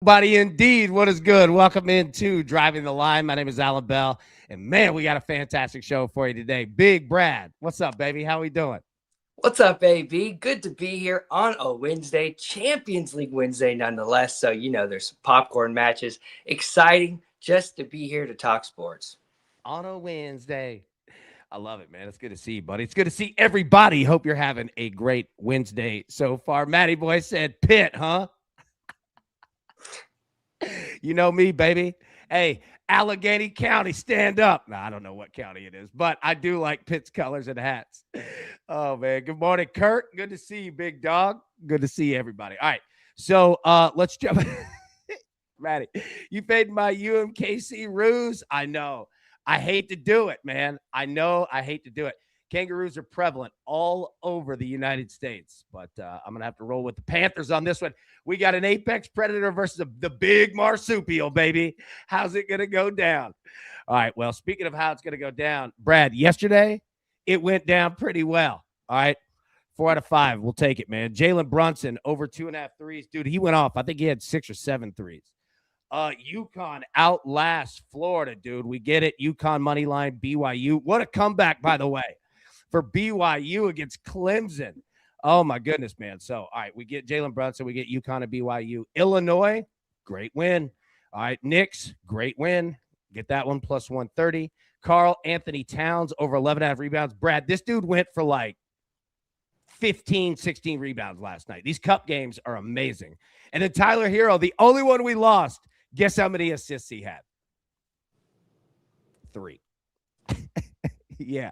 Buddy, indeed. What is good? Welcome into Driving the Line. My name is Alan Bell, and man, we got a fantastic show for you today. Big Brad, what's up, baby? How we doing? What's up, AB? Good to be here on a Wednesday, Champions League Wednesday, nonetheless. So, there's some popcorn matches. Exciting just to be here to talk sports. On a Wednesday. I love it, man. It's good to see you, buddy. It's good to see everybody. Hope you're having a great Wednesday so far. Matty Boy said Pitt, huh? You know me, baby. Hey, Allegheny County, stand up. No, I don't know what county it is, but I do like Pitt's colors and hats. Oh, man. Good morning, Kurt. Good to see you, big dog. Good to see everybody. All right. So let's jump. Matty, you paid my UMKC ruse. I know. I hate to do it, man. I know I hate to do it. Kangaroos are prevalent all over the United States, but I'm going to have to roll with the Panthers on this one. We got an apex predator versus the big marsupial, baby. How's it going to go down? All right, well, speaking of how it's going to go down, Brad, yesterday it went down pretty well. All right, 4 out of 5. We'll take it, man. Jalen Brunson over 2.5 threes. Dude, he went off. I think he had 6 or 7 threes. UConn outlasts Florida, dude. We get it. UConn money line, BYU. What a comeback, by the way, for BYU against Clemson. Oh, my goodness, man. So, all right, we get Jalen Brunson. We get UConn and BYU. Illinois, great win. All right, Knicks, great win. Get that one, plus 130. Carl Anthony Towns, over 11.5 rebounds. Brad, this dude went for like 15, 16 rebounds last night. These cup games are amazing. And then Tyler Hero, the only one we lost. Guess how many assists he had? 3. Yeah.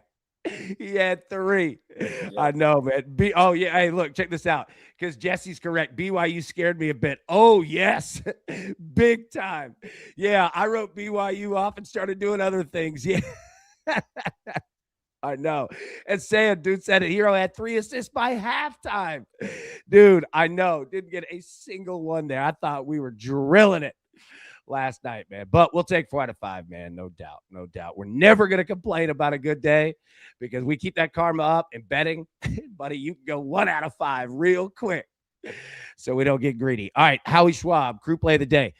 He had 3. Yeah. I know, man. Oh, yeah. Hey, look, check this out. Because Jesse's correct. BYU scared me a bit. Oh, yes. Big time. Yeah, I wrote BYU off and started doing other things. Yeah. I know. And Sam, dude, said it. Hero had 3 assists by halftime. Dude, I know. Didn't get a single one there. I thought we were drilling it last night, man. But we'll take 4 out of 5, man. No doubt. No doubt. We're never going to complain about a good day because we keep that karma up and betting. Buddy, you can go 1 out of 5 real quick so we don't get greedy. All right, Howie Schwab, crew play of the day.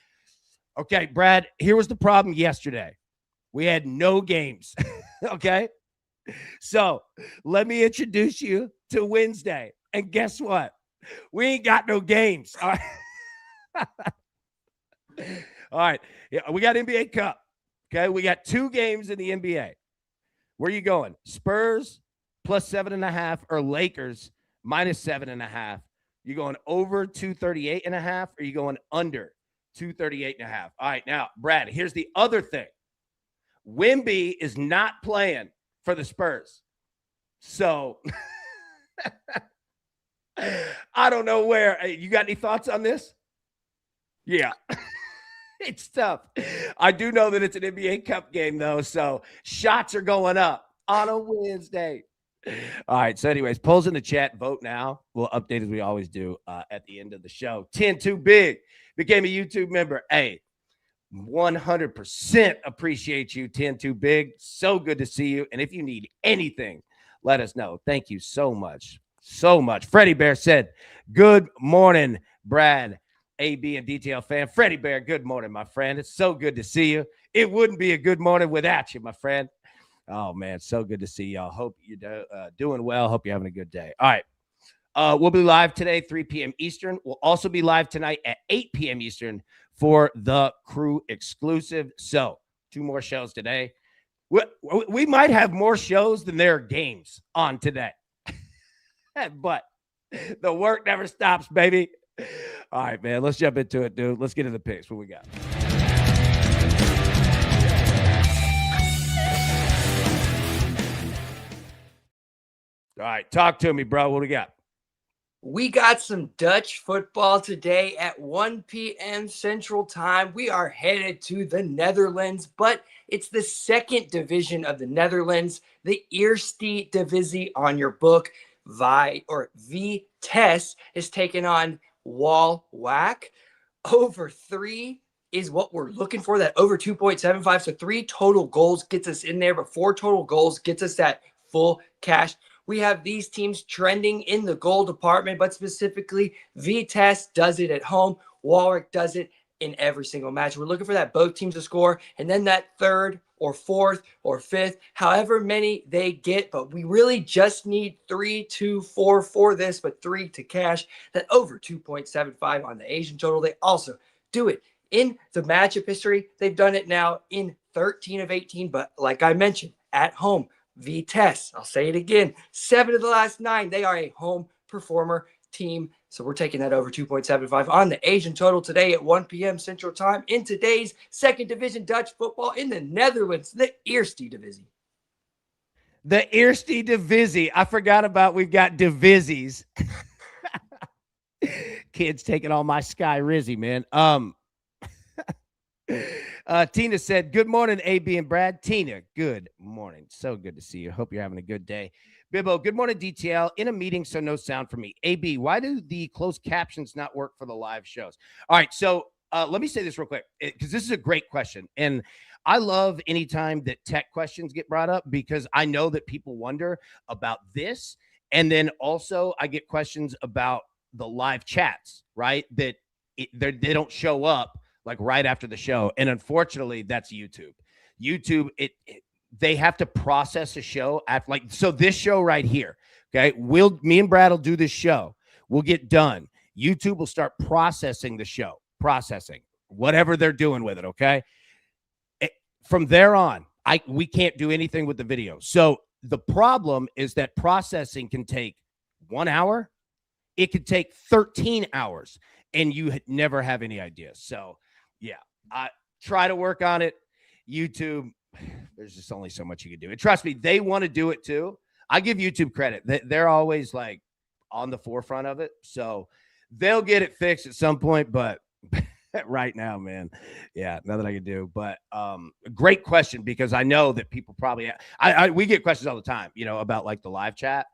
Okay, Brad, here was the problem yesterday. We had no games, okay? So let me introduce you to Wednesday. And guess what? We ain't got no games. All right. All right. Yeah, we got NBA Cup. Okay. We got 2 games in the NBA. Where are you going? Spurs plus 7.5 or Lakers minus 7.5? You going over 238.5 or you going under 238.5? All right. Now, Brad, here's the other thing. Wemby is not playing for the Spurs. So I don't know where. You got any thoughts on this? Yeah. It's tough. I do know that it's an NBA Cup game, though, so shots are going up on a Wednesday. All right, so anyways, polls in the chat. Vote now. We'll update as we always do at the end of the show. 10-2 Big became a YouTube member. Hey, 100% appreciate you, 10-2 Big. So good to see you. And if you need anything, let us know. Thank you so much. So much. Freddie Bear said, good morning, Brad. AB and DTL fan. Freddie Bear, good morning, my friend. It's so good to see you. It wouldn't be a good morning without you, my friend. Oh, man, so good to see y'all. Hope you're doing well. Hope you're having a good day. All right. We'll be live today, 3 p.m. Eastern. We'll also be live tonight at 8 p.m. Eastern for the crew exclusive. So 2 more shows today. We might have more shows than there are games on today. But the work never stops, baby. All right, man. Let's jump into it, dude. Let's get to the picks. What we got? All right, talk to me, bro. What do we got? We got some Dutch football today at 1 p.m. Central Time. We are headed to the Netherlands, but it's the 2nd division of the Netherlands, the Eerste Divisie on your book. Vitesse is taking on Waalwijk. Over 3 is what we're looking for, that over 2.75. So 3 total goals gets us in there, but 4 total goals gets us that full cash. We have these teams trending in the goal department, but specifically Vitesse does it at home. Waalwijk does it in every single match. We're looking for that both teams to score, and then that third or fourth or fifth, however many they get. But we really just need 3, 2, 4 for this, but 3 to cash that over 2.75 on the Asian total. They also do it in the matchup history. They've done it now in 13 of 18, but like I mentioned, at home, Vitesse, I'll say it again, 7 of the last 9, they are a home performer team. So we're taking that over 2.75 on the Asian total today at 1 p.m. Central Time in today's second division Dutch football in the Netherlands, the Eerste Divisie. The Eerste Divisie. I forgot about we've got divisies. Kids taking all my Sky Rizzy, man. Tina said, good morning, AB and Brad. Tina, good morning. So good to see you. Hope you're having a good day. Bibbo, good morning, DTL. In a meeting, so no sound from me. AB, why do the closed captions not work for the live shows? All right, so let me say this real quick, because this is a great question. And I love anytime that tech questions get brought up because I know that people wonder about this. And then also I get questions about the live chats, right? That they don't show up like right after the show. And unfortunately, that's YouTube. YouTube, they have to process a show after, like, so this show right here, okay, me and Brad will do this show. We'll get done. YouTube will start processing the show, processing whatever they're doing with it, okay? From there on, we can't do anything with the video. So the problem is that processing can take 1 hour. It could take 13 hours, and you never have any idea. So, yeah, I try to work on it. YouTube, there's just only so much you can do. And trust me, they want to do it too. I give YouTube credit. They're always like on the forefront of it. So they'll get it fixed at some point. But right now, man, yeah, nothing I can do. But great question, because I know that people probably we get questions all the time, about like the live chat.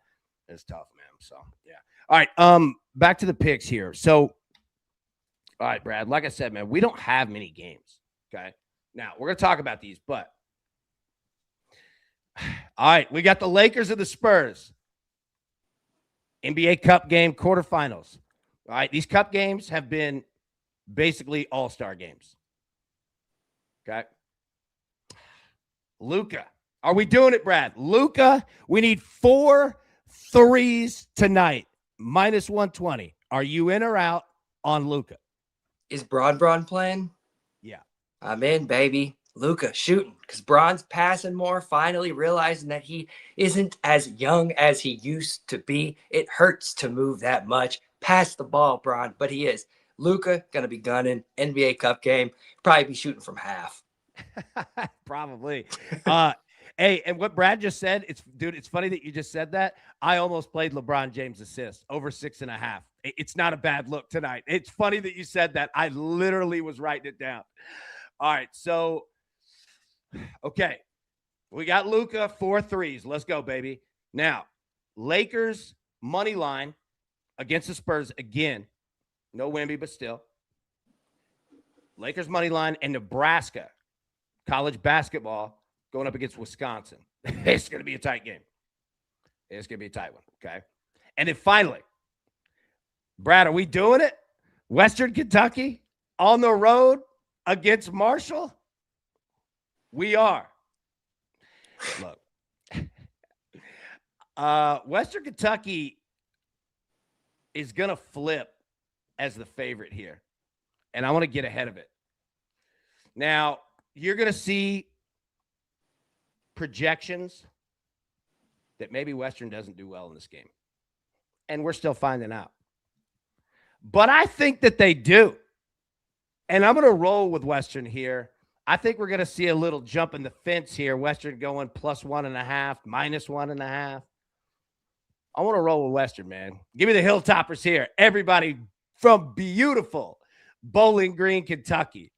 It's tough, man. So, yeah. All right, back to the picks here. So, all right, Brad, like I said, man, we don't have many games, okay? Now, we're going to talk about these, but all right, we got the Lakers and the Spurs. NBA Cup game quarterfinals. All right, these Cup games have been basically all-star games. Okay? Luka. Are we doing it, Brad? Luka, we need 4 threes tonight, minus 120. Are you in or out on Luka? Is Braun playing? Yeah. I'm in, baby. Luka shooting, because Braun's passing more, finally realizing that he isn't as young as he used to be. It hurts to move that much. Pass the ball, Braun, but he is. Luka going to be gunning. NBA Cup game. Probably be shooting from half. Probably. Hey, and what Brad just said, it's funny that you just said that. I almost played LeBron James assist over 6.5. It's not a bad look tonight. It's funny that you said that. I literally was writing it down. All right, so, okay. We got Luka, 4 threes. Let's go, baby. Now, Lakers money line against the Spurs again. No Wemby, but still. Lakers money line and Nebraska college basketball going up against Wisconsin. It's going to be a tight game. It's going to be a tight one, okay? And then finally, Brad, are we doing it? Western Kentucky on the road against Marshall? We are. Look, Western Kentucky is going to flip as the favorite here, and I want to get ahead of it. Now, you're going to see projections that maybe Western doesn't do well in this game, and we're still finding out. But I think that they do, and I'm going to roll with Western here. I think we're going to see a little jump in the fence here. Western going plus 1.5, minus 1.5. I want to roll with Western, man. Give me the Hilltoppers here. Everybody from beautiful Bowling Green, Kentucky.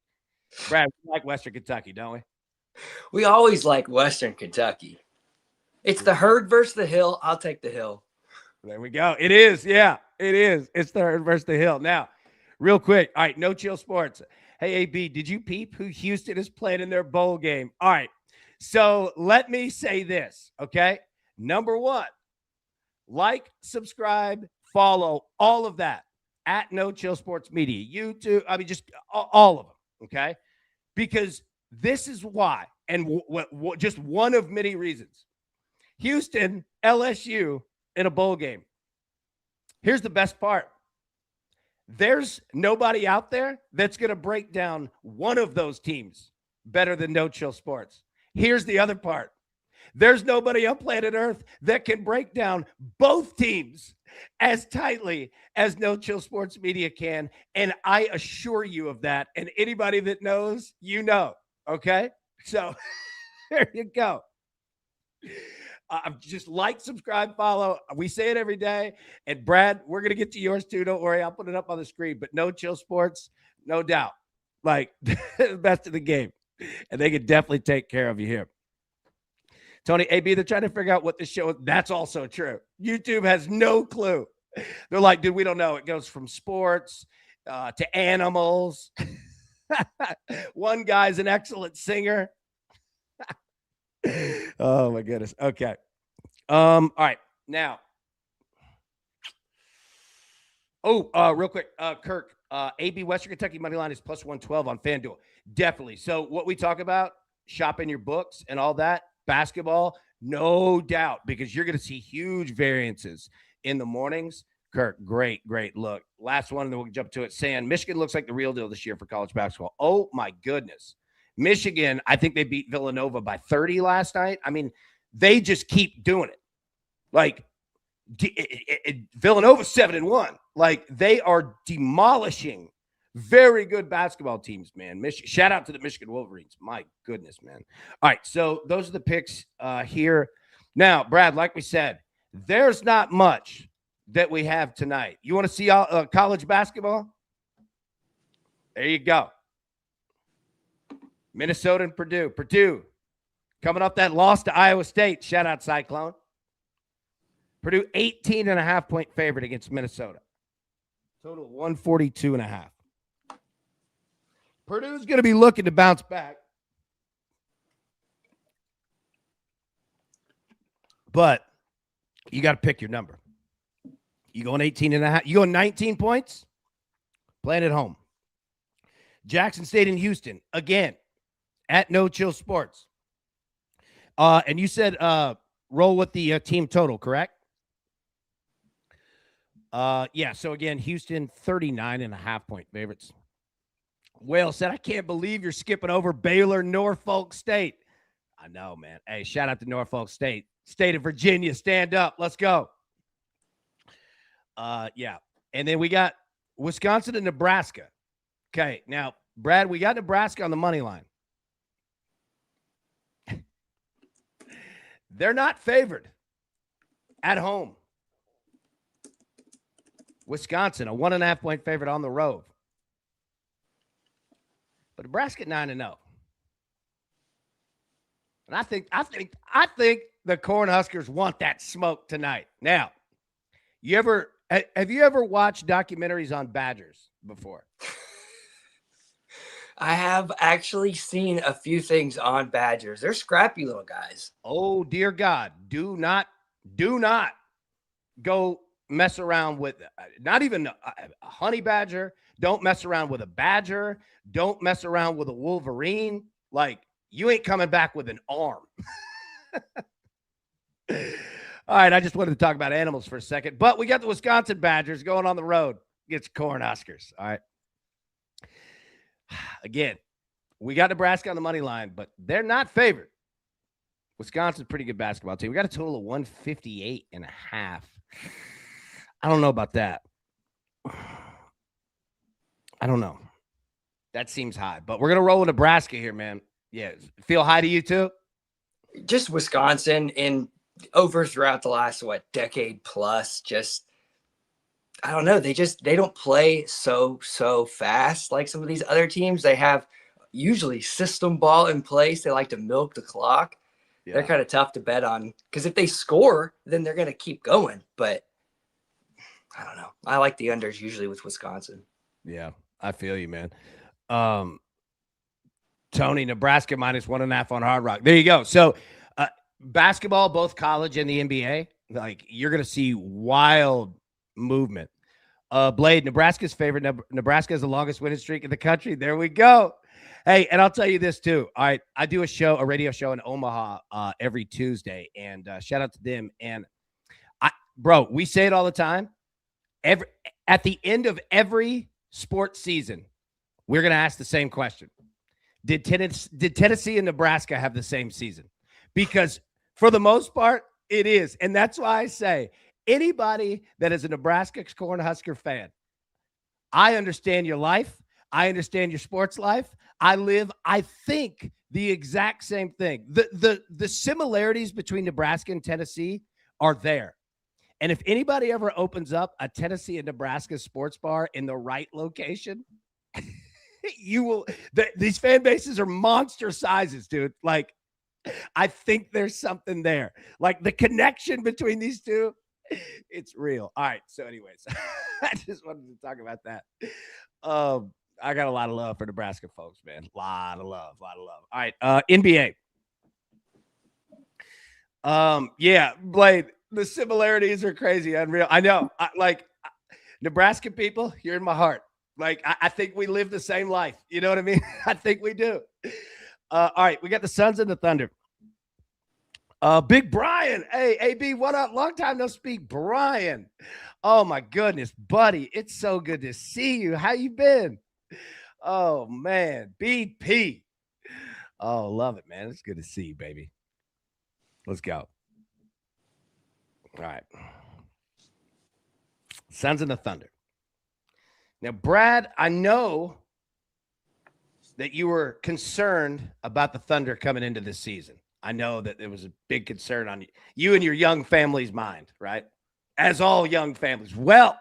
Brad, we like Western Kentucky, don't we? We always like Western Kentucky. It's the herd versus the hill. I'll take the hill. There we go. It is. Yeah, it is. It's the herd versus the hill. Now, real quick. All right, No Chill Sports. Hey, AB, did you peep who Houston is playing in their bowl game? All right. So let me say this, okay? Number one, like, subscribe, follow, all of that at No Chill Sports Media, YouTube. I mean, just all of them. Okay, because this is why, and just one of many reasons. Houston, LSU in a bowl game. Here's the best part. There's nobody out there that's going to break down one of those teams better than No Chill Sports. Here's the other part. There's nobody on planet Earth that can break down both teams as tightly as No Chill Sports Media can. And I assure you of that. And anybody that knows, you know. Okay? So there you go. Just like, subscribe, follow. We say it every day. And Brad, we're going to get to yours too. Don't worry. I'll put it up on the screen. But No Chill Sports, no doubt. Like, the best of the game. And they can definitely take care of you here. Tony, AB, they're trying to figure out what this show is. That's also true. YouTube has no clue. They're like, dude, we don't know. It goes from sports to animals. One guy's an excellent singer. Oh, my goodness. Okay. All right. Now. Real quick. Kirk, AB Western Kentucky money line is plus 112 on FanDuel. Definitely. So what we talk about, shopping your books and all that, basketball, no doubt, because you're going to see huge variances in the mornings. Kirk, great look. Last one, and then we'll jump to it. Sand, Michigan looks like the real deal this year for college basketball. Oh, my goodness. Michigan, I think they beat Villanova by 30 last night. I mean, they just keep doing it. Like, Villanova's 7-1. Like, they are demolishing very good basketball teams, man. Shout out to the Michigan Wolverines. My goodness, man. All right, so those are the picks here. Now, Brad, like we said, there's not much that we have tonight. You want to see college basketball? There you go. Minnesota and Purdue. Purdue coming off that loss to Iowa State. Shout out Cyclone. Purdue 18.5-point favorite against Minnesota. Total 142.5. Purdue's going to be looking to bounce back. But you got to pick your number. You going 18.5? You going 19 points? Playing at home. Jackson State and Houston, again, at No Chill Sports. And you said roll with the team total, correct? Yeah, so again, Houston, 39.5-point favorites. Whale said, I can't believe you're skipping over Baylor, Norfolk State. I know, man. Hey, shout out to Norfolk State. State of Virginia, stand up. Let's go. Yeah. And then we got Wisconsin and Nebraska. Okay, now, Brad, we got Nebraska on the money line. They're not favored at home. Wisconsin, a 1.5-point favorite on the road. But Nebraska 9-0. And I think the Cornhuskers want that smoke tonight. Now, have you ever watched documentaries on Badgers before? I have actually seen a few things on Badgers. They're scrappy little guys. Oh, dear God. Do not go mess around with not even a honey badger. Don't mess around with a badger. Don't mess around with a wolverine. Like, you ain't coming back with an arm. All right, I just wanted to talk about animals for a second. But we got the Wisconsin Badgers going on the road against Cornhuskers. All right. Again, we got Nebraska on the money line, but they're not favored. Wisconsin's a pretty good basketball team. We got a total of 158.5. I don't know about that. I don't know. That seems high, but we're going to roll with Nebraska here, man. Yeah. Feel high to you too? Just Wisconsin and over throughout the last, decade plus, just, I don't know. They don't play so fast like some of these other teams. They have usually system ball in place. They like to milk the clock. Yeah. They're kind of tough to bet on because if they score, then they're going to keep going. But I don't know. I like the unders usually with Wisconsin. Yeah, I feel you, man. Tony, Nebraska minus 1.5 on Hard Rock. There you go. So basketball, both college and the NBA, like you're going to see wild movement Blade, Nebraska's favorite. Nebraska has the longest winning streak in the country. There we go. Hey, and I'll tell you this too. All right, I do a radio show in Omaha every Tuesday, and shout out to them. And bro, we say it all the time. At the end of every sports season, we're gonna ask the same question: Did Tennessee and Nebraska have the same season? Because for the most part, it is, and that's why I say anybody that is a Nebraska Cornhusker fan, I understand your life. I understand your sports life. I think, the exact same thing. The similarities between Nebraska and Tennessee are there. And if anybody ever opens up a Tennessee and Nebraska sports bar in the right location, you will. These fan bases are monster sizes, dude. Like, I think there's something there. Like the connection between these two, it's real. All right. So, anyways, I just wanted to talk about that. I got a lot of love for Nebraska folks, man. A lot of love. All right. NBA. Yeah, Blade. The similarities are crazy, unreal. I know. Nebraska people, you're in my heart. Like, I think we live the same life. You know what I mean? I think we do. All right, we got the Suns and the Thunder. Big Brian. Hey, AB, what up? Long time no speak, Brian. Oh my goodness, buddy. It's so good to see you. How you been? Oh man, BP. Oh, love it, man. It's good to see you, baby. Let's go. All right. Suns and the Thunder. Now, Brad, I know that you were concerned about the Thunder coming into this season. I know that there was a big concern on you and your young family's mind, right? As all young families. Well,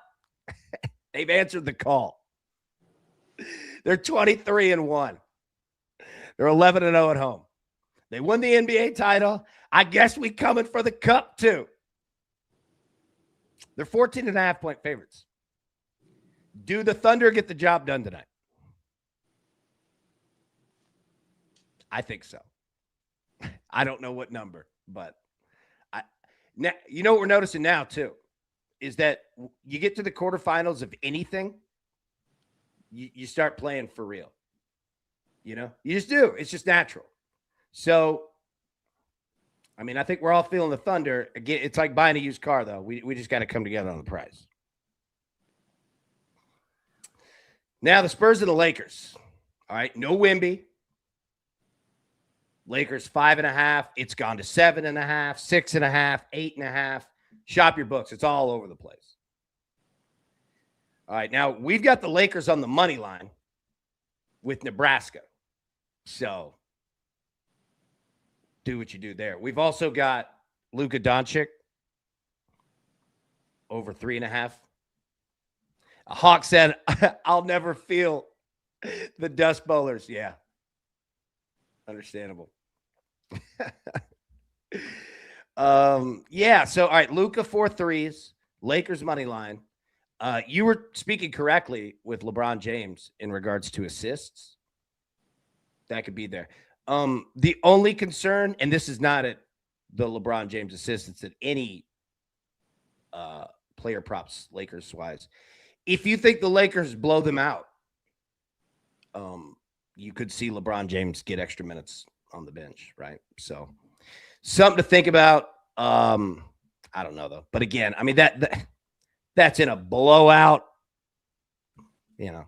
they've answered the call. They're 23-1. They're 11-0 at home. They won the NBA title. I guess we coming for the cup too. They're 14.5-point favorites. Do the Thunder get the job done tonight? I think so. I don't know what number, but now, you know what we're noticing now too is that you get to the quarterfinals of anything, you start playing for real. You know, you just do. It's just natural. So, I mean, I think we're all feeling the Thunder. Again, it's like buying a used car, though. We just got to come together on the price. Now, the Spurs and the Lakers. All right, no Wemby. Lakers 5.5. It's gone to 7.5, 6.5, 8.5. Shop your books. It's all over the place. All right, now we've got the Lakers on the money line with Nebraska. So do what you do there. We've also got Luka Doncic over 3.5. Hawk said, I'll never feel the Dust Bowlers. Yeah. Understandable. Yeah. So, all right. Luka 4 threes, Lakers money line. You were speaking correctly with LeBron James in regards to assists. That could be there. The only concern, and this is not at the LeBron James assists, it's at any player props, Lakers wise. If you think the Lakers blow them out, you could see LeBron James get extra minutes on the bench, right? So something to think about. I don't know though, but again, I mean that's in a blowout. You know,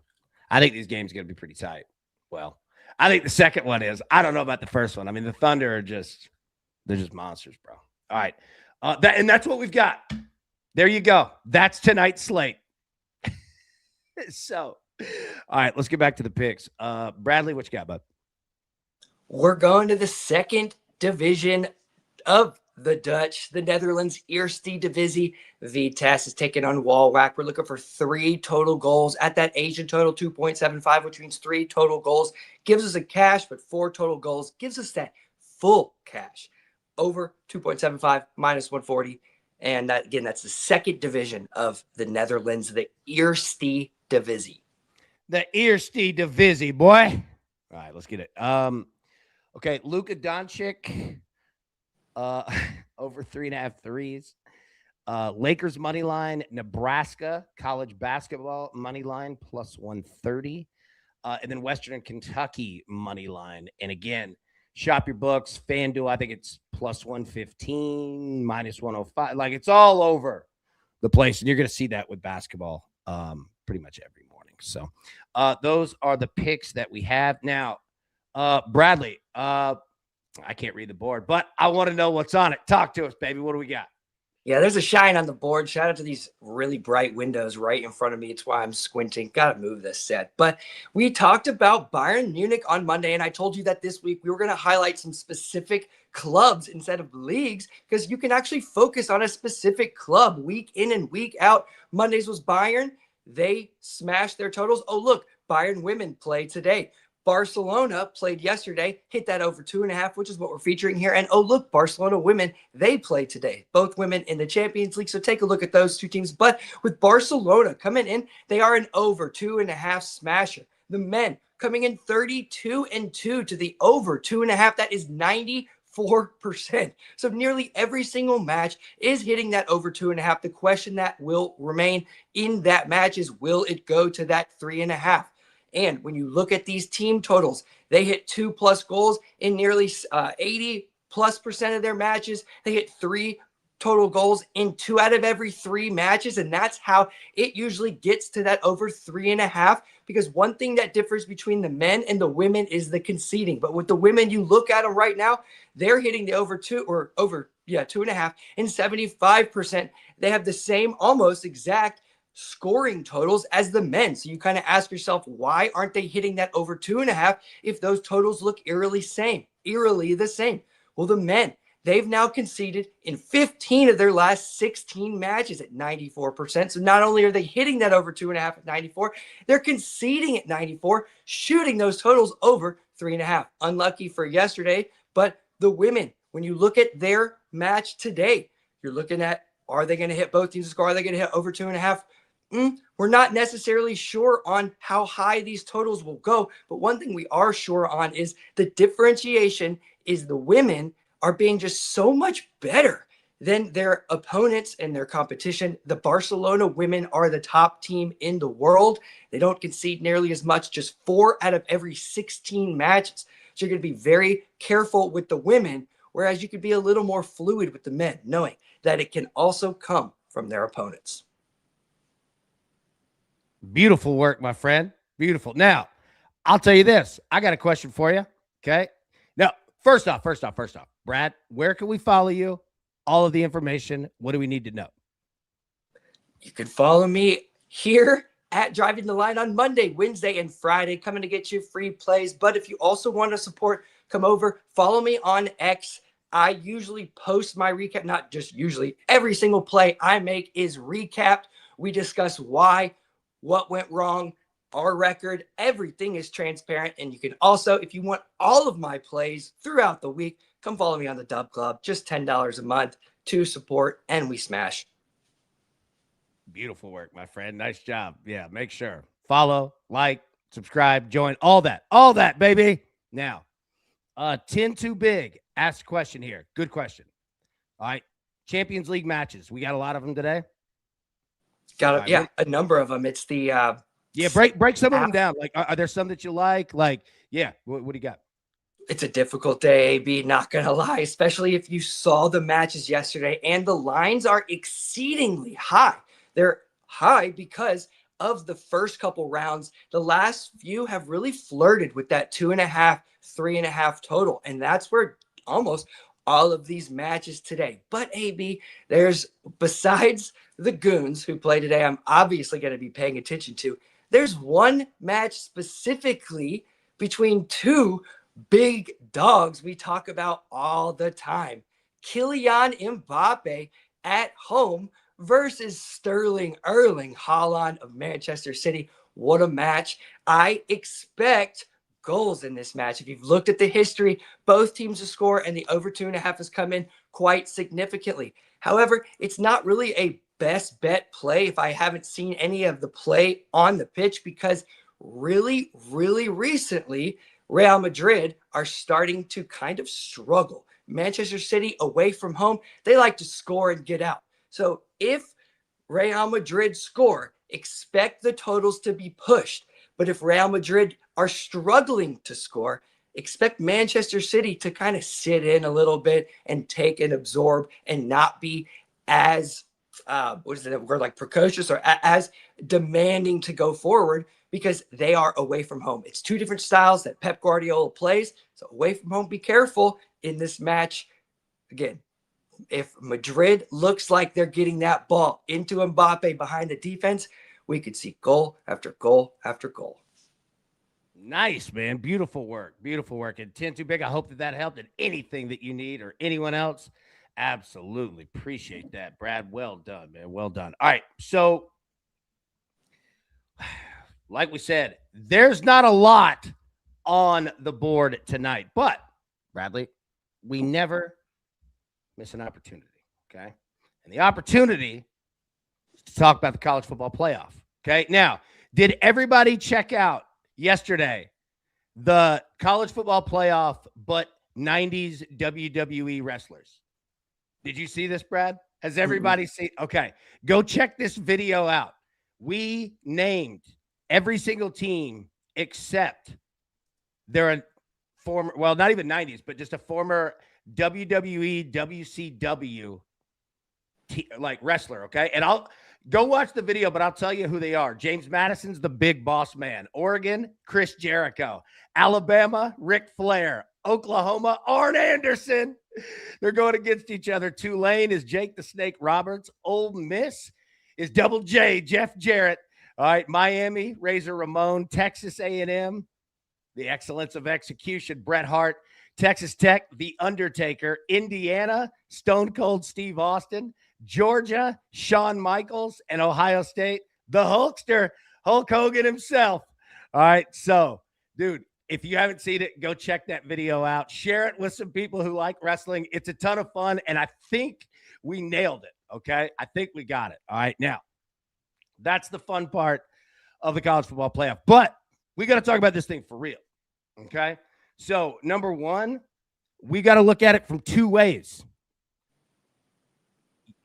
I think these games are going to be pretty tight. Well, I think the second one is. I don't know about the first one. I mean, the Thunder are they're just monsters, bro. All right, that's what we've got. There you go. That's tonight's slate. So, all right, let's get back to the picks. Bradley, what you got, bud? We're going to the second division of the Dutch, the Netherlands, Eerste Divisie. Vitesse is taking on Walwack. We're looking for 3 total goals at that Asian total, 2.75, which means 3 total goals. Gives us a cash, but 4 total goals gives us that full cash. Over 2.75, minus 140. And that, again, that's the second division of the Netherlands, the Eerste Divisie. The Eerste Divisie, boy. All right, let's get it. Okay, Luka Doncic over 3.5 threes. Lakers money line, Nebraska college basketball money line plus 130. And then Western Kentucky money line. And again, shop your books, FanDuel, I think it's plus 115, minus 105. Like it's all over the place. And you're going to see that with basketball pretty much every morning. So those are the picks that we have. Now, Bradley, I can't read the board, but I want to know what's on it. Talk to us, baby. What do we got? Yeah, there's a shine on the board. Shout out to these really bright windows right in front of me. It's why I'm squinting. Got to move this set. But we talked about Bayern Munich on Monday, and I told you that this week we were going to highlight some specific clubs instead of leagues because you can actually focus on a specific club week in and week out. Mondays was Bayern. They smashed their totals. Oh, look, Bayern women play today. Barcelona played yesterday, hit that over 2.5, which is what we're featuring here. And oh, look, Barcelona women, they play today. Both women in the Champions League. So take a look at those two teams. But with Barcelona coming in, they are an over 2.5 smasher. The men coming in 32-2 to the over 2.5. That is 94%. So nearly every single match is hitting that over 2.5. The question that will remain in that match is, will it go to that 3.5? And when you look at these team totals, they hit 2+ goals in nearly 80+% of their matches. They hit 3 total goals in 2 out of every 3 matches. And that's how it usually gets to that over 3.5. Because one thing that differs between the men and the women is the conceding. But with the women, you look at them right now, they're hitting the over 2.5 and 75%. They have the same almost exact scoring totals as the men. So you kind of ask yourself, why aren't they hitting that over 2.5 if those totals look eerily the same? Well, the men, they've now conceded in 15 of their last 16 matches at 94%. So not only are they hitting that over 2.5 at 94, they're conceding at 94, shooting those totals over 3.5. Unlucky for yesterday, but the women, when you look at their match today, you're looking at, are they going to hit both teams to score? Are they going to hit over 2.5? We're not necessarily sure on how high these totals will go, but one thing we are sure on is the differentiation is the women are being just so much better than their opponents and their competition. The Barcelona women are the top team in the world. They don't concede nearly as much, just 4 out of every 16 matches. So you're going to be very careful with the women, whereas you could be a little more fluid with the men, knowing that it can also come from their opponents. Beautiful work, my friend. Beautiful. Now, I'll tell you this. I got a question for you. Okay. Now, first off, Brad, where can we follow you? All of the information. What do we need to know? You can follow me here at Driving the Line on Monday, Wednesday, and Friday, coming to get you free plays. But if you also want to support, come over, follow me on X. I usually post my recap, not just usually, every single play I make is recapped. We discuss why, what went wrong, our record, everything is transparent. And you can also, if you want all of my plays throughout the week, come follow me on the Dub Club, just $10 a month to support, and we smash. Beautiful work, my friend. Nice job. Yeah, make sure. Follow, like, subscribe, join, all that, baby. Now, 10 too big. Ask a question here. Good question. All right. Champions League matches. We got a lot of them today. Got a number of them. It's the break some of them down. Like, are there some that you like? Like, yeah. What do you got? It's a difficult day, AB, not going to lie, especially if you saw the matches yesterday and the lines are exceedingly high. They're high because of the first couple rounds. The last few have really flirted with that 2.5, 3.5 total. And that's where almost all of these matches today. But AB, there's, besides the Goons who play today, I'm obviously going to be paying attention to, there's one match specifically between two big dogs we talk about all the time. Kylian Mbappe at home versus Sterling Erling Haaland of Manchester City. What a match. I expect goals in this match. If you've looked at the history, both teams to score, and the over 2.5 has come in quite significantly. However, it's not really a best bet play if I haven't seen any of the play on the pitch, because really recently, Real Madrid are starting to kind of struggle. Manchester City away from home, they like to score and get out. So if Real Madrid score, expect the totals to be pushed. But if Real Madrid are struggling to score, expect Manchester City to kind of sit in a little bit and take and absorb and not be as what is it? We're like precocious or as demanding to go forward because they are away from home. It's two different styles that Pep Guardiola plays. So away from home, be careful in this match. Again, if Madrid looks like they're getting that ball into Mbappe behind the defense, we could see goal after goal after goal. Nice, man. Beautiful work. Beautiful work. And 10 too big. I hope that helped. And anything that you need or anyone else, absolutely appreciate that, Brad. Well done, man. Well done. All right. So, like we said, there's not a lot on the board tonight, but Bradley, we never miss an opportunity. Okay. And the opportunity is to talk about the college football playoff. Okay. Now, did everybody check out yesterday the college football playoff, but 90s WWE wrestlers? Did you see this, Brad? Has everybody seen? Okay. Go check this video out. We named every single team except they're a former, well, not even 90s, but just a former WWE, WCW like wrestler. Okay. And I'll go watch the video, but I'll tell you who they are. James Madison's the big boss man. Oregon, Chris Jericho. Alabama, Ric Flair. Oklahoma, Arn Anderson. They're going against each other. Tulane is Jake the Snake Roberts. Ole Miss is Double J, Jeff Jarrett. All right, Miami, Razor Ramon. Texas A&M, the excellence of execution, Bret Hart. Texas Tech, The Undertaker. Indiana, Stone Cold Steve Austin. Georgia, Shawn Michaels. And Ohio State, the Hulkster, Hulk Hogan himself. All right, so, dude, if you haven't seen it, go check that video out. Share it with some people who like wrestling. It's a ton of fun, and I think we nailed it, okay? I think we got it. All right, now, that's the fun part of the college football playoff. But we got to talk about this thing for real, okay? So, number one, we got to look at it from two ways.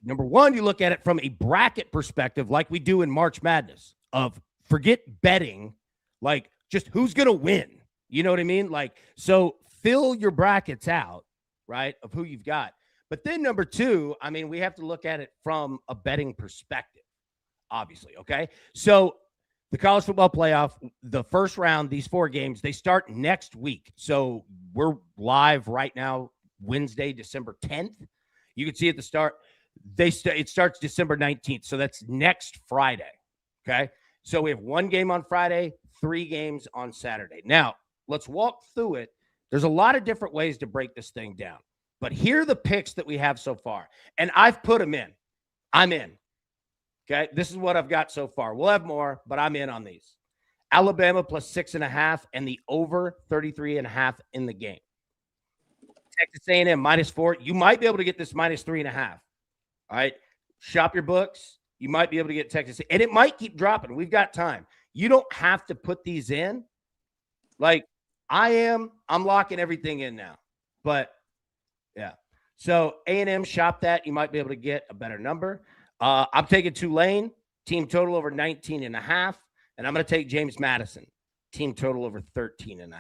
Number one, you look at it from a bracket perspective like we do in March Madness of forget betting, like just who's going to win. You know what I mean? Like, so fill your brackets out, right, of who you've got. But then number two, I mean, we have to look at it from a betting perspective, obviously, okay? So the college football playoff, the first round, these 4 games, they start next week. So we're live right now, Wednesday, December 10th. You can see at the start, it starts December 19th. So that's next Friday, okay? So we have 1 game on Friday, 3 games on Saturday. Now, let's walk through it. There's a lot of different ways to break this thing down. But here are the picks that we have so far. And I've put them in. I'm in. Okay? This is what I've got so far. We'll have more, but I'm in on these. Alabama plus 6.5 and the over 33.5 in the game. Texas A&M minus 4. You might be able to get this minus 3.5. All right? Shop your books. You might be able to get Texas. And it might keep dropping. We've got time. You don't have to put these in. Like I'm locking everything in now. But yeah. So A&M, shop that. You might be able to get a better number. I'm taking Tulane, team total over 19.5. And I'm going to take James Madison, team total over 13.5.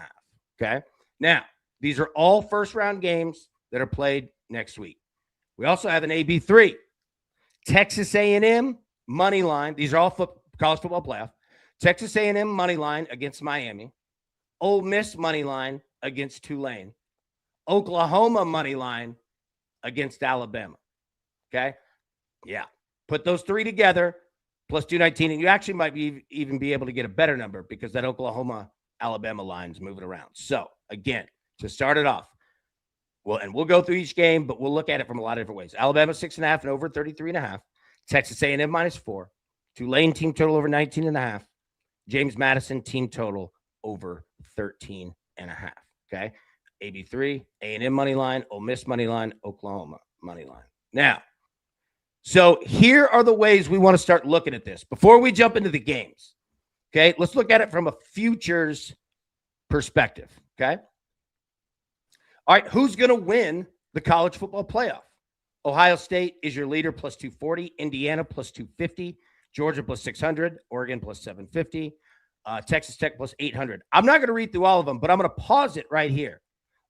Okay. Now, these are all first round games that are played next week. We also have an AB3. Texas A&M money line. These are all college football playoff. Texas A&M money line against Miami. Ole Miss money line against Tulane. Oklahoma money line against Alabama. Okay? Yeah. Put those 3 together, plus 219, and you actually might even be able to get a better number because that Oklahoma-Alabama line's moving around. So, again, to start it off, we'll go through each game, but we'll look at it from a lot of different ways. Alabama 6.5 and over 33.5. Texas A&M minus 4. Tulane team total over 19.5. James Madison team total over 13.5. Okay? AB3, A&M money line, Ole Miss money line, Oklahoma money line. Now, so here are the ways we want to start looking at this. Before we jump into the games, okay, let's look at it from a futures perspective, okay? All right, who's going to win the college football playoff? Ohio State is your leader plus 240, Indiana plus 250, Georgia plus 600, Oregon plus 750, Texas Tech plus 800. I'm not going to read through all of them, but I'm going to pause it right here.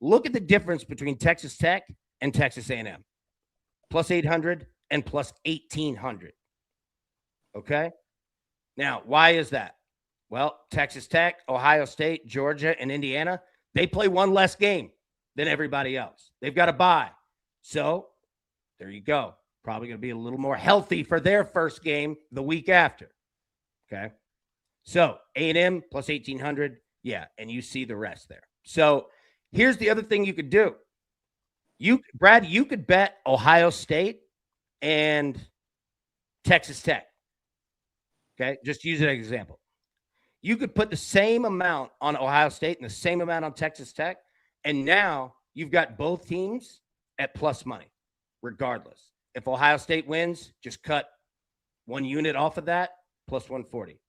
Look at the difference between Texas Tech and Texas A&M. Plus 800 and plus 1800. Okay? Now, why is that? Well, Texas Tech, Ohio State, Georgia, and Indiana, they play one less game than everybody else. They've got a bye. So, there you go. Probably going to be a little more healthy for their first game the week after. Okay? So, A&M plus 1800, yeah, and you see the rest there. So, here's the other thing you could do. Brad, you could bet Ohio State and Texas Tech. Okay, just use it as an example. You could put the same amount on Ohio State and the same amount on Texas Tech, and now you've got both teams at plus money, regardless. If Ohio State wins, just cut one unit off of that, plus 140.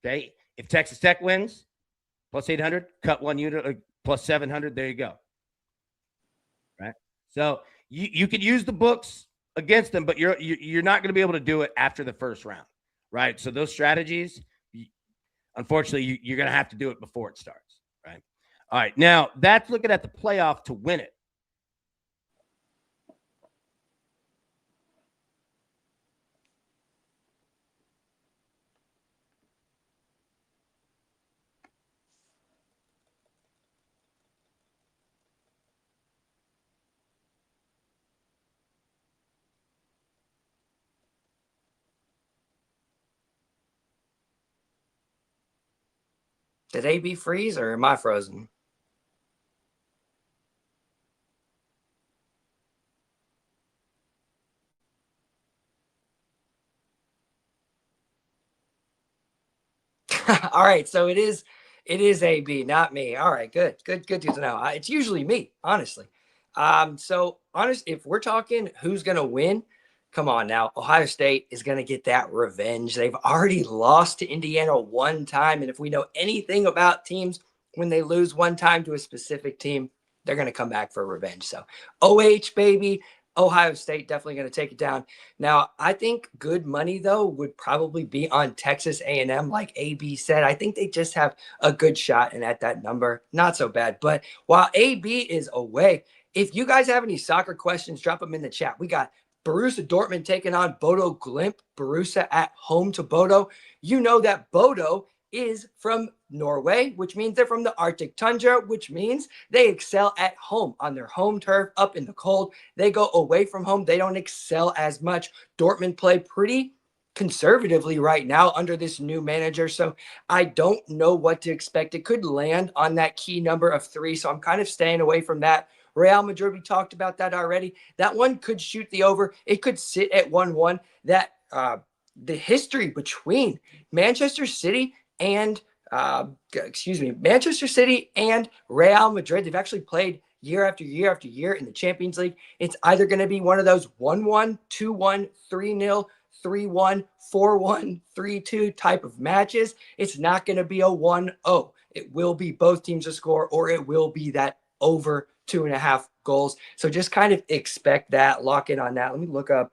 Okay, if Texas Tech wins, plus 800, cut one unit, plus 700. There you go. Right. So you could use the books against them, but you're not going to be able to do it after the first round. Right. So those strategies, unfortunately, you're going to have to do it before it starts. Right. All right. Now, that's looking at the playoff to win it. Did AB freeze or am I frozen? All right, so it is AB, not me. All right, good to know. It's usually me, honestly. So honest, if we're talking who's gonna win, come on now, Ohio State is gonna get that revenge. They've already lost to Indiana one time, and if we know anything about teams, when they lose one time to a specific team, they're gonna come back for revenge. So OH baby. Ohio State definitely going to take it down. Now, I think good money though would probably be on Texas A&M, like AB said. I think they just have a good shot, and at that number, not so bad. But while AB is away, if you guys have any soccer questions, drop them in the chat. We got Borussia Dortmund taking on Bodo Glimt. Borussia at home to Bodo. You know that Bodo is from Norway, which means they're from the Arctic tundra, which means they excel at home on their home turf up in the cold. They go away from home. They don't excel as much. Dortmund play pretty conservatively right now under this new manager. So I don't know what to expect. It could land on that key number of 3. So I'm kind of staying away from that. Real Madrid, we talked about that already. That one could shoot the over. It could sit at 1-1. That the history between Manchester City and Manchester City and Real Madrid. They've actually played year after year after year in the Champions League. It's either going to be one of those 1-1, 2-1, 3-0, 3-1, 4-1, 3-2 type of matches. It's not going to be a 1-0. It will be both teams to score, or it will be that over 2.5 goals. So just kind of expect that. Lock in on that. Let me look up.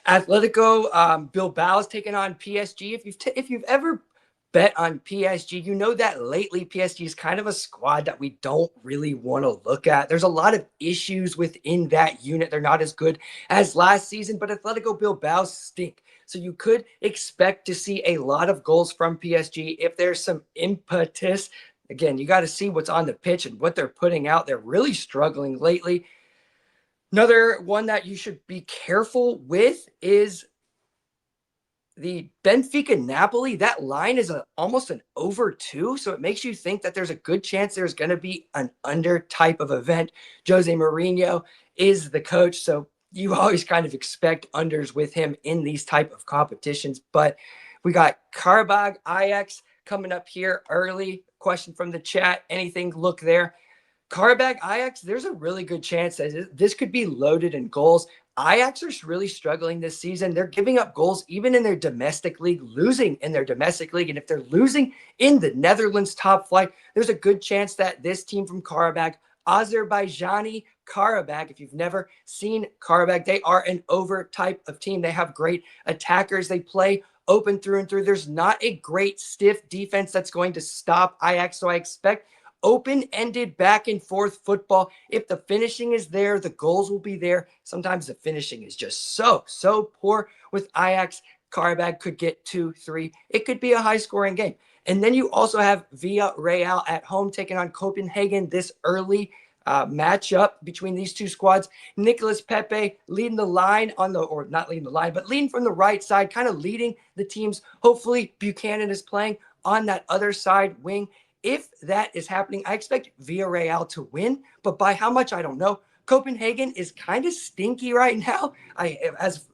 Atletico Bilbao is taking on PSG. If you've ever bet on PSG, you know that lately PSG is kind of a squad that we don't really want to look at. There's a lot of issues within that unit. They're not as good as last season, but Atletico Bilbao stink. So you could expect to see a lot of goals from PSG if there's some impetus. Again, you got to see what's on the pitch and what they're putting out. They're really struggling lately. Another one that you should be careful with is the Benfica Napoli. That line is almost an over 2. So it makes you think that there's a good chance there's going to be an under type of event. Jose Mourinho is the coach. So you always kind of expect unders with him in these type of competitions. But we got Karabag Ajax coming up here early. Question from the chat. Anything look there? Karabag Ajax, there's a really good chance that this could be loaded in goals. Ajax are really struggling this season. They're giving up goals even in their domestic league, losing in their domestic league. And if they're losing in the Netherlands top flight, there's a good chance that this team from Karabag Azerbaijani Karabakh. If you've never seen Karabakh, they are an over type of team. They have great attackers. They play open through and through. There's not a great stiff defense that's going to stop Ajax. So I expect open-ended back and forth football. If the finishing is there, the goals will be there. Sometimes the finishing is just so poor with Ajax. Karabakh could get 2-3. It could be a high-scoring game. And then you also have Villarreal at home taking on Copenhagen this early matchup between these two squads. Nicolas Pepe leading the line or not leading the line, but leading from the right side, kind of leading the teams. Hopefully Buchanan is playing on that other side wing. If that is happening, I expect Villarreal to win, but by how much, I don't know. Copenhagen is kind of stinky right now. As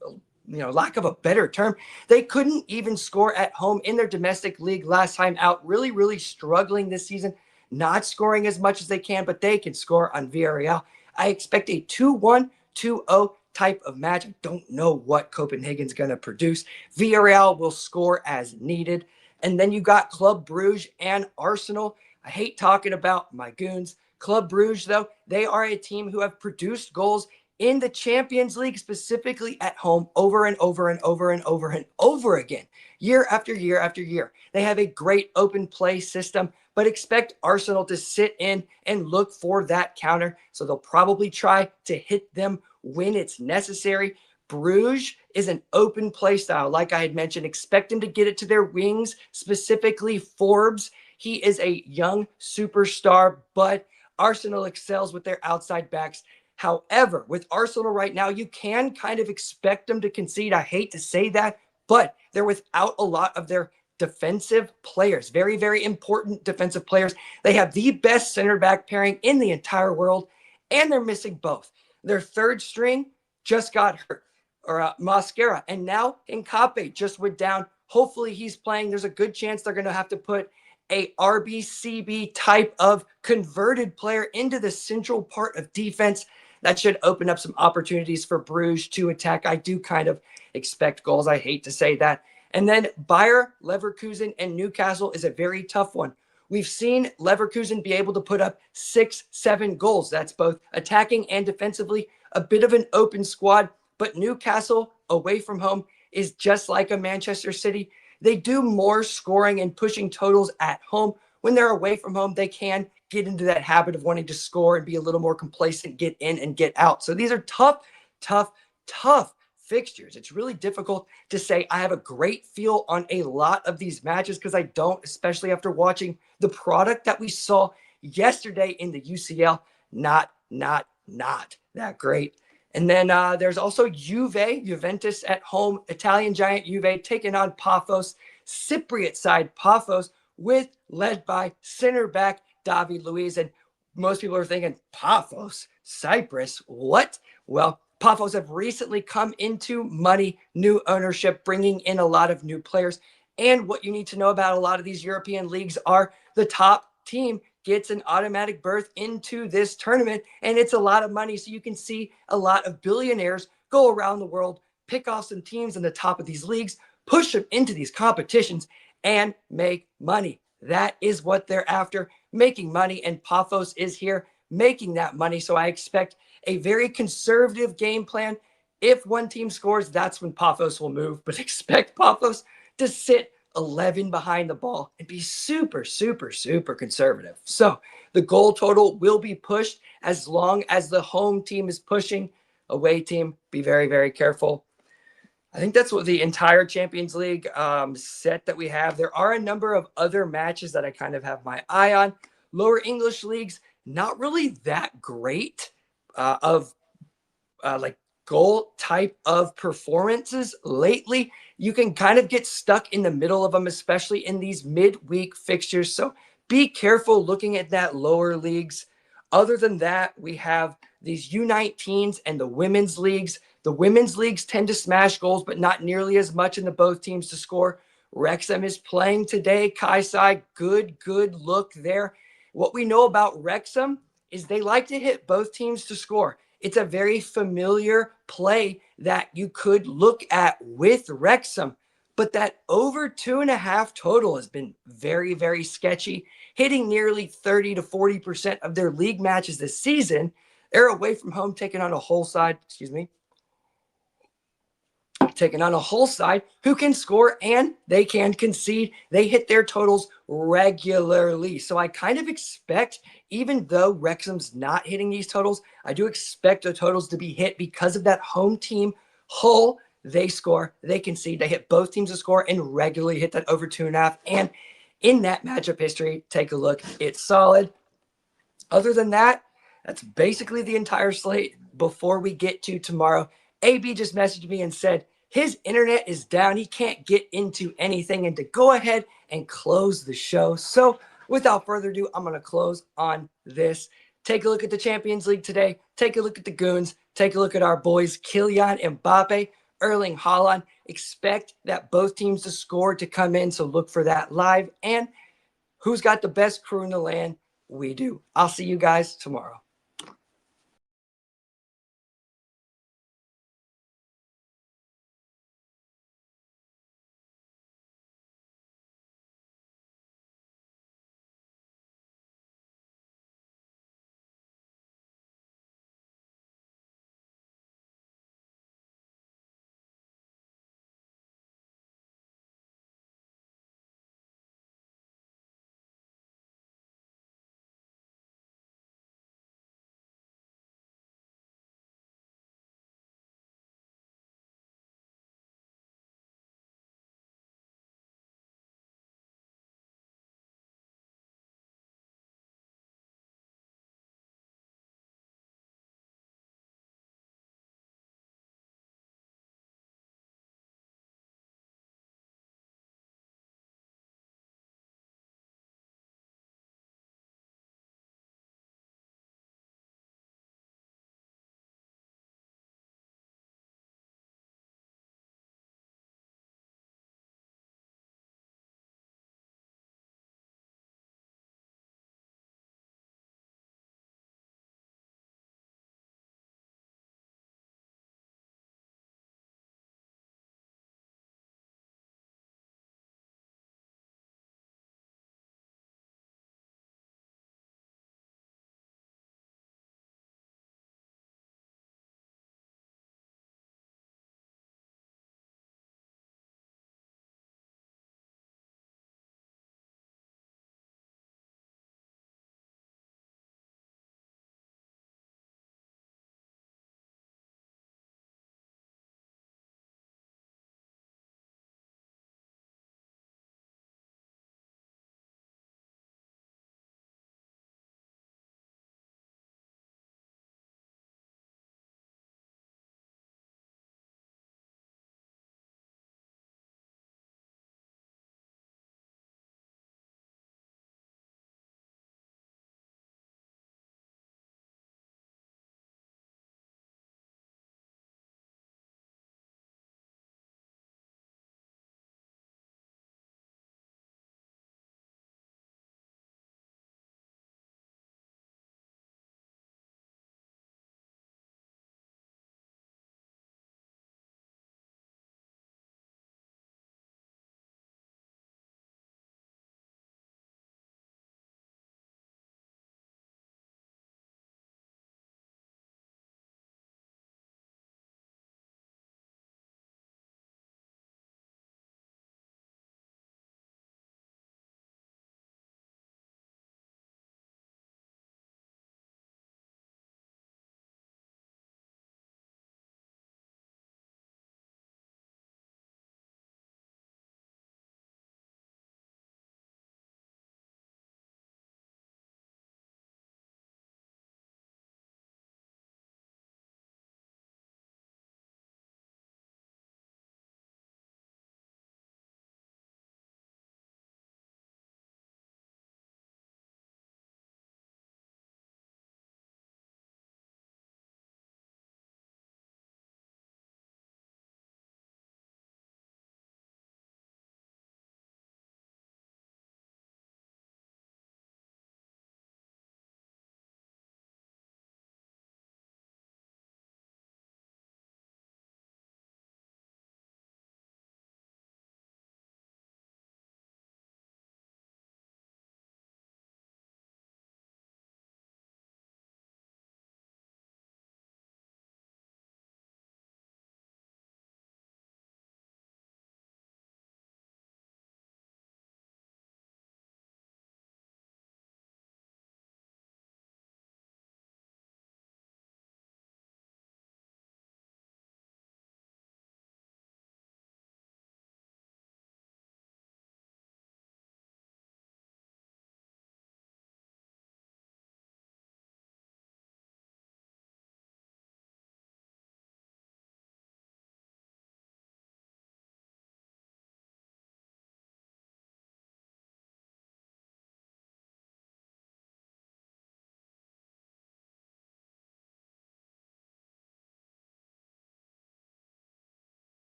lack of a better term, they couldn't even score at home in their domestic league last time out. Really, really struggling this season, not scoring as much as they can, but they can score on Villarreal. I expect a 2-1, 2-0 type of match. I don't know what Copenhagen's going to produce. Villarreal will score as needed. And then you got Club Brugge and Arsenal. I hate talking about my goons. Club Brugge, though, they are a team who have produced goals in the Champions League, specifically at home, over and over and over and over and over again, year after year after year. They have a great open play system, but expect Arsenal to sit in and look for that counter. So they'll probably try to hit them when it's necessary. Bruges is an open play style. Like I had mentioned, expect them to get it to their wings, specifically Forbes. He is a young superstar, but Arsenal excels with their outside backs. However, with Arsenal right now, you can kind of expect them to concede. I hate to say that, but they're without a lot of their defensive players, very, very important defensive players. They have the best center back pairing in the entire world, and they're missing both. Their third string just got hurt, or Mascara, and now Nkape just went down. Hopefully he's playing. There's a good chance they're going to have to put a RBCB type of converted player into the central part of defense. That should open up some opportunities for Bruges to attack. I do kind of expect goals. I hate to say that. And then Bayer, Leverkusen, and Newcastle is a very tough one. We've seen Leverkusen be able to put up 6-7 goals. That's both attacking and defensively. A bit of an open squad, but Newcastle away from home is just like a Manchester City. They do more scoring and pushing totals at home. When they're away from home, they can get into that habit of wanting to score and be a little more complacent, get in and get out. So these are tough fixtures. It's really difficult to say I have a great feel on a lot of these matches because I don't, especially after watching the product that we saw yesterday in the UCL. Not that great. And then there's also Juventus at home, Italian giant Juve taking on Paphos, Cypriot side Paphos, led by center back David Luiz. And most people are thinking, Paphos, Cyprus, what? Well, Paphos have recently come into money, new ownership, bringing in a lot of new players. And what you need to know about a lot of these European leagues are the top team gets an automatic berth into this tournament, and it's a lot of money. So you can see a lot of billionaires go around the world, pick off some teams in the top of these leagues, push them into these competitions, and make money. That is what they're after, making money, and Paphos is here making that money. So I expect a very conservative game plan. If one team scores, that's when Paphos will move, but expect Paphos to sit 11 behind the ball and be super conservative. So the goal total will be pushed as long as the home team is pushing. Away team, be very, very careful. I think that's what the entire Champions League set that we have. There are a number of other matches that I kind of have my eye on. Lower English leagues, not really that great of like goal type of performances lately. You can kind of get stuck in the middle of them, especially in these midweek fixtures. So be careful looking at that lower leagues. Other than that, we have these U19s and the women's leagues. The women's leagues tend to smash goals, but not nearly as much in the both teams to score. Wrexham is playing today. Kaisai, good look there. What we know about Wrexham is they like to hit both teams to score. It's a very familiar play that you could look at with Wrexham. But that over 2.5 total has been very, very sketchy, hitting nearly 30 to 40% of their league matches this season. They're away from home taking on a whole side, taking on a whole side who can score and they can concede. They hit their totals regularly. So I kind of expect, even though Wrexham's not hitting these totals, I do expect the totals to be hit because of that home team. Hull, they score, they concede, they hit both teams to score and regularly hit that over 2.5. And in that matchup history, take a look. It's solid. Other than that, that's basically the entire slate. Before we get to tomorrow, AB just messaged me and said his internet is down. He can't get into anything and to go ahead and close the show. So without further ado, I'm going to close on this. Take a look at the Champions League today. Take a look at the Goons. Take a look at our boys, Kylian Mbappe, Erling Haaland. Expect that both teams to score to come in, so look for that live. And who's got the best crew in the land? We do. I'll see you guys tomorrow.